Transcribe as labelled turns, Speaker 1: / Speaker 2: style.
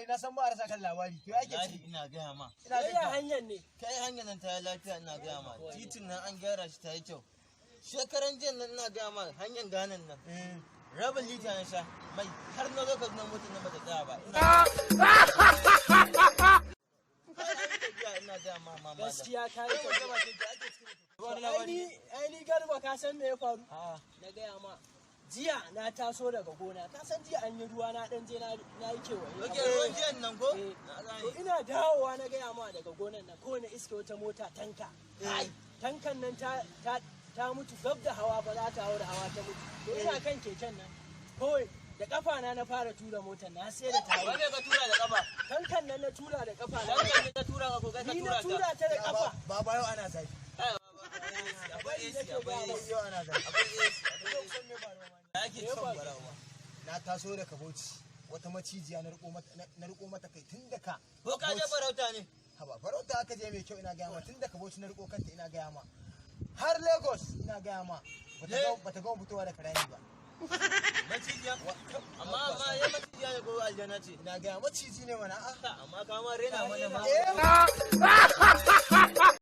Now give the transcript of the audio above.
Speaker 1: labari na san ba a rasa kan labari to yake ci
Speaker 2: ina gaya ma
Speaker 3: ina hanyar ne
Speaker 2: kai hanyar nan ta yi lafiya ina gaya ma titin nan an gyara shi ta yi kyau shekaran jiya nan ina gaya ma hanyar ganin nan rabin lita na sha mai har na zo ka nan mutum na bata tsaya ba ina gaya ma
Speaker 3: gaskiya ka yi aini garba ka san me ya faru na gaya ma jiya na taso daga gona ka san jiya an yi ruwa na dan je na yi kewaye
Speaker 2: ruwan jiyan nan ko
Speaker 3: to ina dawowa na gaya ma daga gonan nan ko na iske wata mota tanka tankan nan ta mutu gab da hawa ba za ta hau da hawa ta mutu to ina kan keken nan kawai da kafa na fara tura motar na sai da tayi
Speaker 2: wane ka tura da kafa
Speaker 3: tankan nan na tura da kafa na
Speaker 2: tankan ka tura ka ko kai ka
Speaker 3: ni na tura ta da kafa
Speaker 1: baba yau ana zafi na taso da kabauci wata macijiya na riko mata kai tun da ka
Speaker 2: ko ka je farauta ne
Speaker 1: haba farauta aka je mai kyau ina gaya ma tun da kabauci na riko kanta ina gaya ma har Lagos ina gaya ma bata gama fitowa da karani ba
Speaker 2: macijiya amma ya macijiya ne ko aljana ce
Speaker 1: ina gaya maciji ne mana
Speaker 2: amma kama rena mana ma